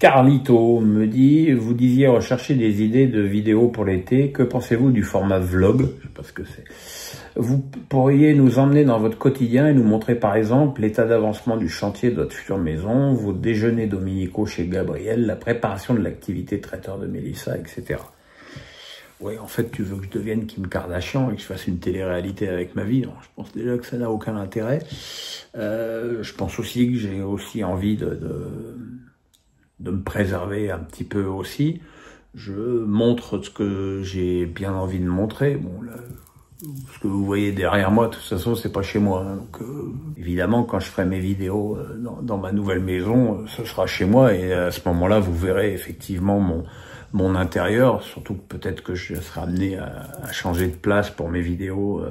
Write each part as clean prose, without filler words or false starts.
Carlito me dit, vous disiez rechercher des idées de vidéos pour l'été. Que pensez-vous du format vlog? Je sais pas ce que c'est. Vous pourriez nous emmener dans votre quotidien et nous montrer par exemple l'état d'avancement du chantier de votre future maison, vos déjeuners dominicaux chez Gabriel, la préparation de l'activité traiteur de Mélissa, etc. Oui, en fait, tu veux que je devienne Kim Kardashian et que je fasse une télé-réalité avec ma vie. Non, je pense déjà que ça n'a aucun intérêt. Je pense aussi que j'ai aussi envie de me préserver un petit peu aussi. Je montre ce que j'ai bien envie de montrer. Bon, là, ce que vous voyez derrière moi, de toute façon, c'est pas chez moi. Hein. Donc, évidemment, quand je ferai mes vidéos dans ma nouvelle maison, ce sera chez moi. Et à ce moment-là, vous verrez effectivement mon intérieur. Surtout que peut-être que je serai amené à changer de place pour mes vidéos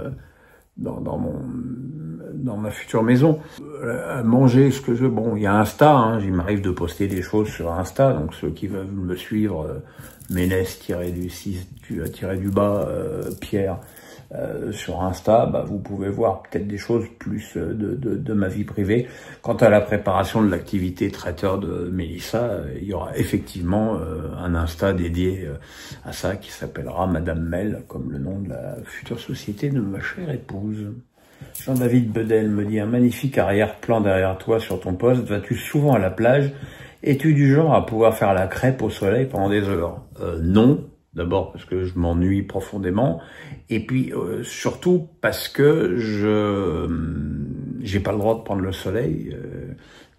dans ma future maison. À manger ce que je veux. Bon, il y a Insta, hein, il m'arrive de poster des choses sur Insta, donc ceux qui veulent me suivre, Ménès-du-bas, Pierre, sur Insta, bah, vous pouvez voir peut-être des choses plus de ma vie privée. Quant à la préparation de l'activité traiteur de Mélissa, il y aura effectivement un Insta dédié à ça qui s'appellera Madame Mel, comme le nom de la future société de ma chère épouse. Jean-David Bedel me dit, un magnifique arrière-plan derrière toi sur ton poste, vas-tu souvent à la plage? Es-tu du genre à pouvoir faire la crêpe au soleil pendant des heures? Non. D'abord parce que je m'ennuie profondément, et puis surtout parce que j'ai pas le droit de prendre le soleil.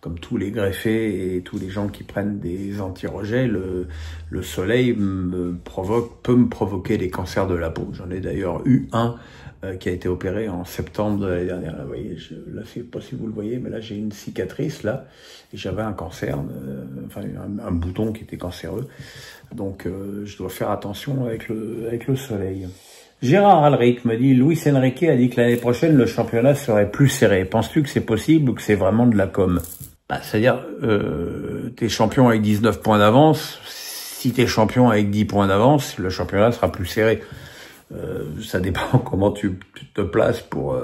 Comme tous les greffés et tous les gens qui prennent des anti-rejets, le soleil peut me provoquer des cancers de la peau. J'en ai d'ailleurs eu un qui a été opéré en septembre de l'année dernière. Là, vous voyez, là, je sais pas si vous le voyez, mais là, j'ai une cicatrice, là, et j'avais un cancer, enfin, un bouton qui était cancéreux. Donc, je dois faire attention avec le soleil. Gérard Alric me dit, Luis Enrique a dit que l'année prochaine, le championnat serait plus serré. Penses-tu que c'est possible ou que c'est vraiment de la com? Bah, c'est-à-dire, t'es champion avec 19 points d'avance. Si t'es champion avec 10 points d'avance, le championnat sera plus serré. Ça dépend comment tu te places pour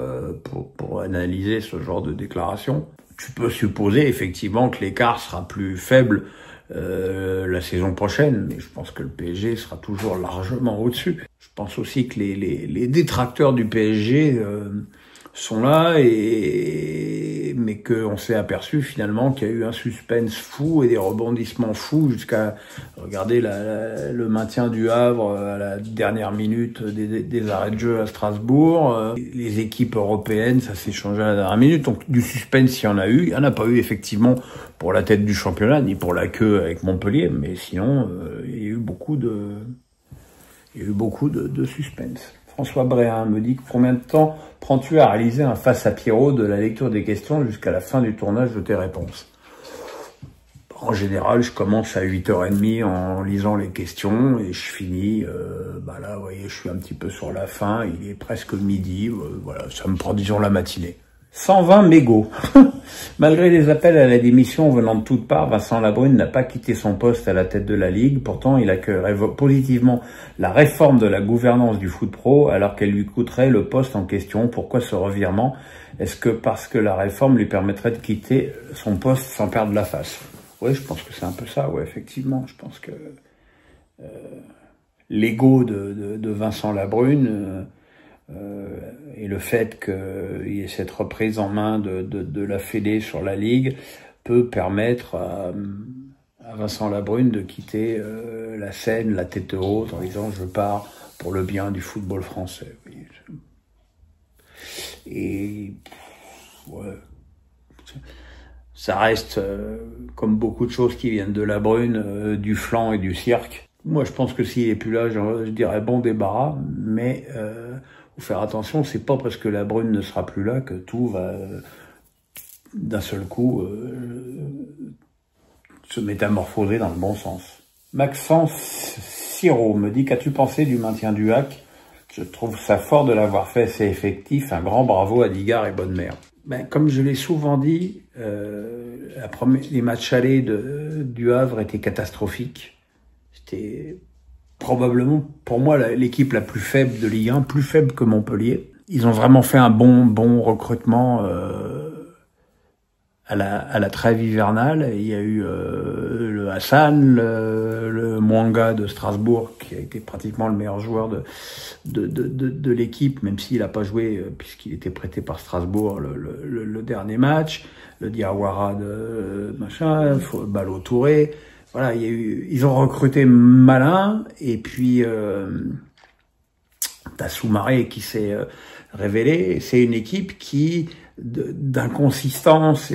analyser ce genre de déclaration. Tu peux supposer effectivement que l'écart sera plus faible la saison prochaine, mais je pense que le PSG sera toujours largement au-dessus. Je pense aussi que les détracteurs du PSG sont là, mais qu'on s'est aperçu finalement qu'il y a eu un suspense fou et des rebondissements fous jusqu'à regarder le maintien du Havre à la dernière minute des arrêts de jeu à Strasbourg. Les équipes européennes, ça s'est changé à la dernière minute. Donc du suspense, il y en a eu. Il n'y en a pas eu effectivement pour la tête du championnat, ni pour la queue avec Montpellier, mais sinon, il y a eu beaucoup de suspense. François Bréhin me dit, combien de temps prends-tu à réaliser un face à Pierrot de la lecture des questions jusqu'à la fin du tournage de tes réponses? En général, je commence à 8h30 en lisant les questions et je finis, bah là, vous voyez, je suis un petit peu sur la fin, il est presque midi, voilà, ça me prend, disons, la matinée. 120 mégots. Malgré les appels à la démission venant de toutes parts, Vincent Labrune n'a pas quitté son poste à la tête de la Ligue. Pourtant, il accueillerait positivement la réforme de la gouvernance du foot pro, alors qu'elle lui coûterait le poste en question. Pourquoi ce revirement? Est-ce que parce que la réforme lui permettrait de quitter son poste sans perdre la face? Oui, je pense que c'est un peu ça, ouais, effectivement. Je pense que l'ego de Vincent Labrune... et le fait qu'il y ait cette reprise en main de la Fédé sur la Ligue peut permettre à Vincent Labrune de quitter la scène, la tête haute, en disant « je pars pour le bien du football français ». Et ouais, ça reste, comme beaucoup de choses qui viennent de Labrune, du flan et du cirque. Moi, je pense que s'il est plus là, je dirais bon débarras, mais faut faire attention, c'est pas parce que Labrune ne sera plus là que tout va d'un seul coup se métamorphoser dans le bon sens. Maxence Siro me dit, qu'as-tu pensé du maintien du HAC? Je trouve ça fort de l'avoir fait, c'est effectif, un grand bravo à Digard et Bonne-Mère. Ben, comme je l'ai souvent dit, les matchs allés du Havre étaient catastrophiques. C'était probablement, pour moi, l'équipe la plus faible de Ligue 1, plus faible que Montpellier. Ils ont vraiment fait un bon recrutement à la trêve hivernale. Il y a eu Hassan, le Mwanga de Strasbourg, qui a été pratiquement le meilleur joueur de l'équipe, même s'il n'a pas joué, puisqu'il était prêté par Strasbourg le dernier match, le Diawara de machin, Balo Touré. Voilà, ils ont recruté malin, et puis t'as Soumaré qui s'est révélé. C'est une équipe qui d'inconsistante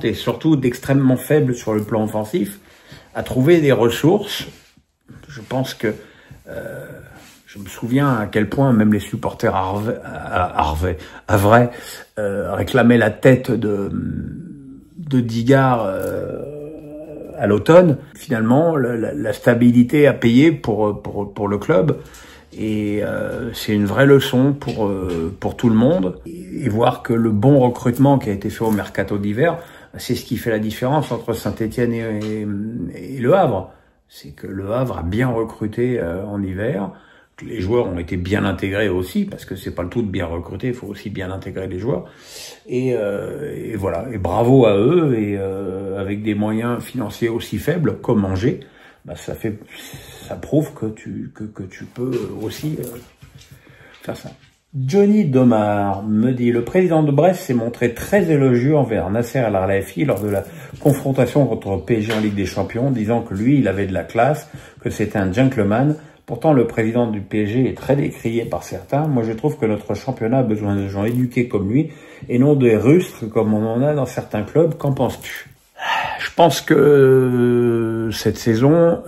et surtout d'extrêmement faible sur le plan offensif, a trouvé des ressources. Je pense que je me souviens à quel point même les supporters Havrais réclamaient la tête de Digard à l'automne. Finalement, la stabilité a payé pour le club. Et c'est une vraie leçon pour tout le monde. Et voir que le bon recrutement qui a été fait au mercato d'hiver, c'est ce qui fait la différence entre Saint-Étienne et Le Havre. C'est que Le Havre a bien recruté en hiver. Les joueurs ont été bien intégrés aussi, parce que c'est pas le tout de bien recruter, il faut aussi bien intégrer les joueurs. Et voilà. Et bravo à eux. Et avec des moyens financiers aussi faibles comme Angers, bah ça prouve que tu peux aussi faire ça. Johnny Domar me dit: le président de Brest s'est montré très élogieux envers Nasser El Khelaifi lors de la confrontation contre PSG en Ligue des Champions, disant que lui, il avait de la classe, que c'était un gentleman. Pourtant, le président du PSG est très décrié par certains. Moi, je trouve que notre championnat a besoin de gens éduqués comme lui, et non des rustres comme on en a dans certains clubs. Qu'en penses-tu? Je pense que cette saison,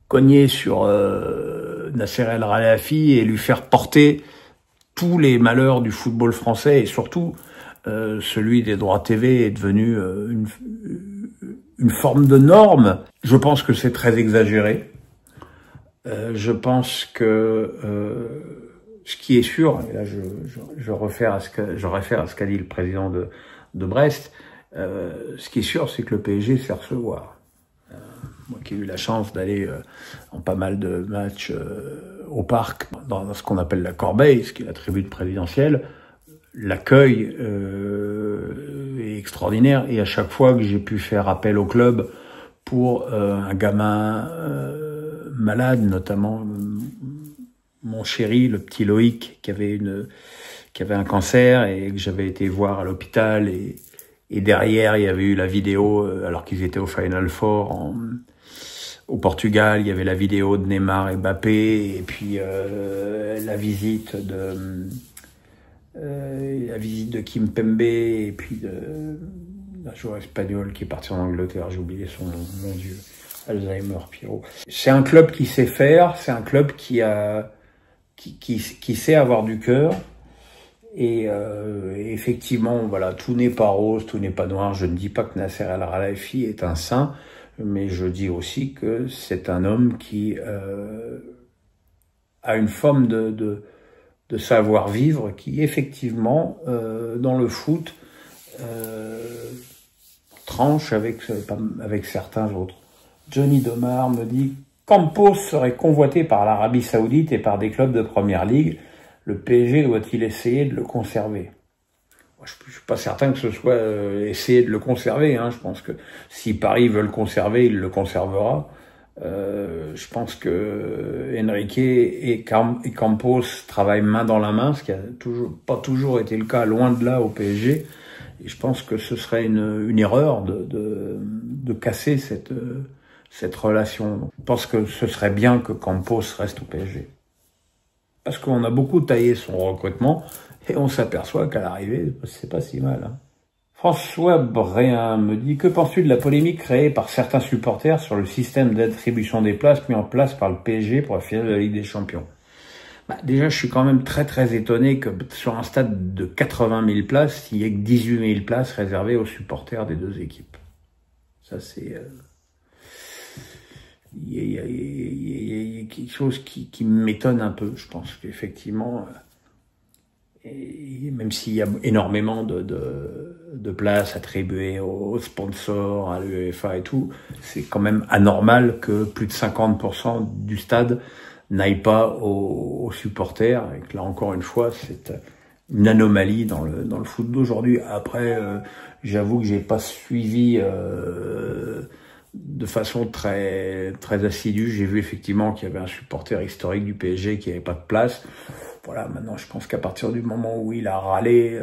cogner sur Nasser El Khelaifi et lui faire porter tous les malheurs du football français, et surtout celui des droits TV, est devenu une forme de norme. Je pense que c'est très exagéré. Je pense que ce qui est sûr, et là je réfère à ce qu'a dit le président de Brest, ce qui est sûr, c'est que le PSG sait recevoir. Moi qui ai eu la chance d'aller en pas mal de matchs au parc, dans ce qu'on appelle la Corbeille, ce qui est la tribune présidentielle, l'accueil est extraordinaire. Et à chaque fois que j'ai pu faire appel au club pour un gamin malade, notamment mon chéri, le petit Loïc, qui avait un cancer et que j'avais été voir à l'hôpital, et derrière il y avait eu la vidéo, alors qu'ils étaient au Final Four au Portugal, il y avait la vidéo de Neymar et Mbappé, et puis la visite de Kimpembe, et puis d'un joueur espagnol qui est parti en Angleterre, j'ai oublié son nom, mon Dieu, Alzheimer, Pierrot. C'est un club qui sait faire, c'est un club qui sait avoir du cœur, et effectivement, voilà, tout n'est pas rose, tout n'est pas noir. Je ne dis pas que Nasser El Khelaifi est un saint, mais je dis aussi que c'est un homme qui a une forme de savoir-vivre qui, effectivement, dans le foot, tranche avec certains autres. Johnny Domar me dit: Campos serait convoité par l'Arabie Saoudite et par des clubs de première ligue. Le PSG doit-il essayer de le conserver? Je suis pas certain que ce soit essayer de le conserver. Je pense que si Paris veut le conserver, il le conservera. Je pense que Enrique et Campos travaillent main dans la main, ce qui a pas toujours été le cas, loin de là, au PSG. Et je pense que ce serait une erreur de casser cette relation. Je pense que ce serait bien que Campos reste au PSG. Parce qu'on a beaucoup taillé son recrutement, et on s'aperçoit qu'à l'arrivée, c'est pas si mal. François Bréin me dit: que penses-tu de la polémique créée par certains supporters sur le système d'attribution des places mis en place par le PSG pour la finale de la Ligue des Champions? Déjà, je suis quand même très très étonné que sur un stade de 80 000 places, il n'y ait que 18 000 places réservées aux supporters des deux équipes. Ça, c'est... Il y a quelque chose qui m'étonne un peu. Je pense qu'effectivement, même s'il y a énormément de places attribuées aux sponsors, à l'UEFA et tout, c'est quand même anormal que plus de 50% du stade n'aille pas aux supporters. Et que là, encore une fois, une anomalie dans le foot d'aujourd'hui. Après, j'avoue que j'ai pas suivi de façon très assidue. J'ai vu effectivement qu'il y avait un supporter historique du PSG qui avait pas de place. Voilà, maintenant je pense qu'à partir du moment où il a râlé,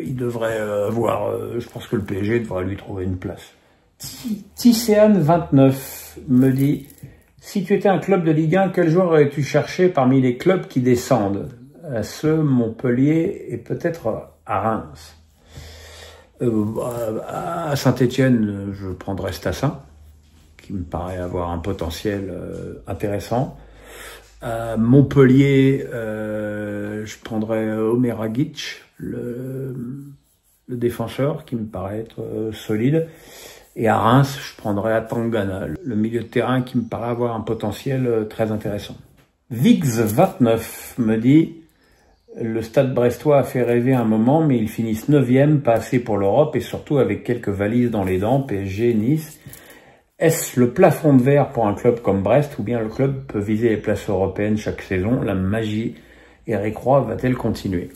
il devrait avoir. Je pense que le PSG devrait lui trouver une place. Ticéane 29 me dit: si tu étais un club de Ligue 1, quel joueur aurais-tu cherché parmi les clubs qui descendent? À Montpellier et peut-être à Reims. À Saint-Étienne, je prendrais Stassin, qui me paraît avoir un potentiel intéressant. À Montpellier, je prendrais Omeragic, le défenseur, qui me paraît être solide. Et à Reims, je prendrais Atangana, le milieu de terrain qui me paraît avoir un potentiel très intéressant. Vix29 me dit: le Stade brestois a fait rêver un moment, mais ils finissent 9e, pas assez pour l'Europe et surtout avec quelques valises dans les dents, PSG, Nice. Est-ce le plafond de verre pour un club comme Brest ou bien le club peut viser les places européennes chaque saison? La magie Eric Roy va-t-elle continuer?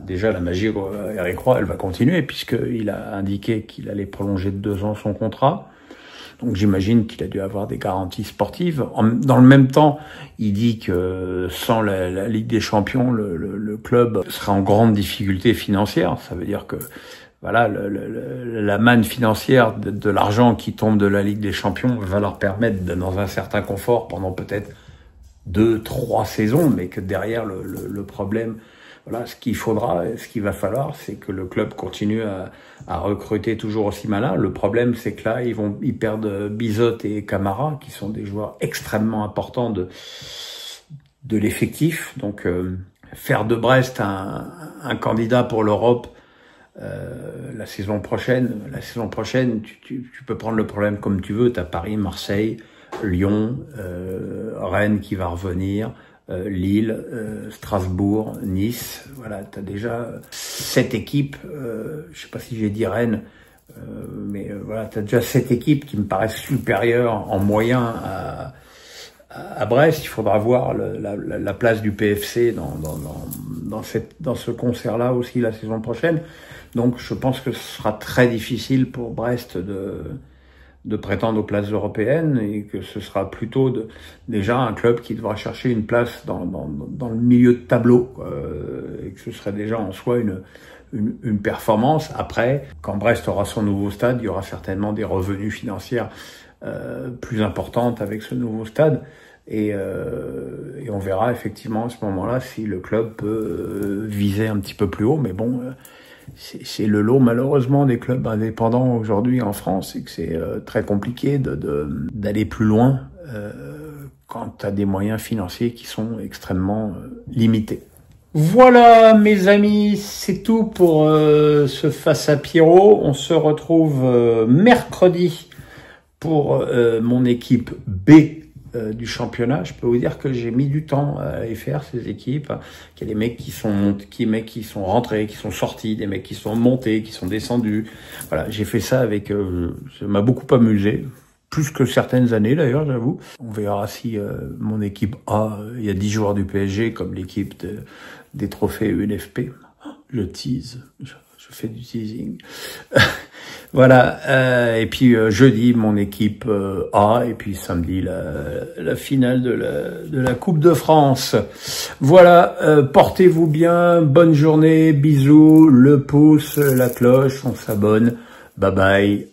Déjà, la magie Eric Roy, elle va continuer puisqu'il a indiqué qu'il allait prolonger de 2 ans son contrat. Donc j'imagine qu'il a dû avoir des garanties sportives. Dans le même temps, il dit que sans la Ligue des Champions, le club sera en grande difficulté financière. Ça veut dire que voilà, la manne financière de l'argent qui tombe de la Ligue des Champions va leur permettre d'être dans un certain confort pendant peut-être 2-3 saisons, mais que derrière le problème, voilà, ce qu'il va falloir, c'est que le club continue à recruter toujours aussi malin. Le problème, c'est que là, ils perdent Bizot et Camara, qui sont des joueurs extrêmement importants de l'effectif. Donc, faire de Brest un candidat pour l'Europe la saison prochaine, tu peux prendre le problème comme tu veux. T'as Paris, Marseille, Lyon, Rennes qui va revenir. Lille, Strasbourg, Nice, voilà, t'as déjà 7 équipes, je sais pas si j'ai dit Rennes, mais voilà, t'as déjà 7 équipes qui me paraissent supérieures en moyen à Brest. Il faudra voir la place du PFC dans ce concert-là aussi la saison prochaine. Donc je pense que ce sera très difficile pour Brest de prétendre aux places européennes et que ce sera plutôt déjà un club qui devra chercher une place dans le milieu de tableau, et que ce serait déjà en soi une performance. Après, quand Brest aura son nouveau stade, il y aura certainement des revenus financiers plus importantes avec ce nouveau stade et on verra effectivement à ce moment-là si le club peut viser un petit peu plus haut, mais bon, c'est le lot malheureusement des clubs indépendants aujourd'hui en France, et que c'est très compliqué d'aller plus loin quand tu as des moyens financiers qui sont extrêmement limités. Voilà mes amis, c'est tout pour ce Face à Pierrot. On se retrouve mercredi pour mon équipe B du championnat. Je peux vous dire que j'ai mis du temps à y faire ces équipes, qu'il y a des mecs qui sont rentrés, qui sont sortis, des mecs qui sont montés, qui sont descendus. Voilà, j'ai fait ça avec, ça m'a beaucoup amusé, plus que certaines années d'ailleurs, j'avoue. On verra si mon équipe A, il y a 10 joueurs du PSG comme l'équipe des trophées UNFP. Je tease, je fais du teasing. Voilà, et puis jeudi mon équipe A, et puis samedi la finale de la Coupe de France. Voilà, portez-vous bien, bonne journée, bisous, le pouce, la cloche, on s'abonne, bye bye.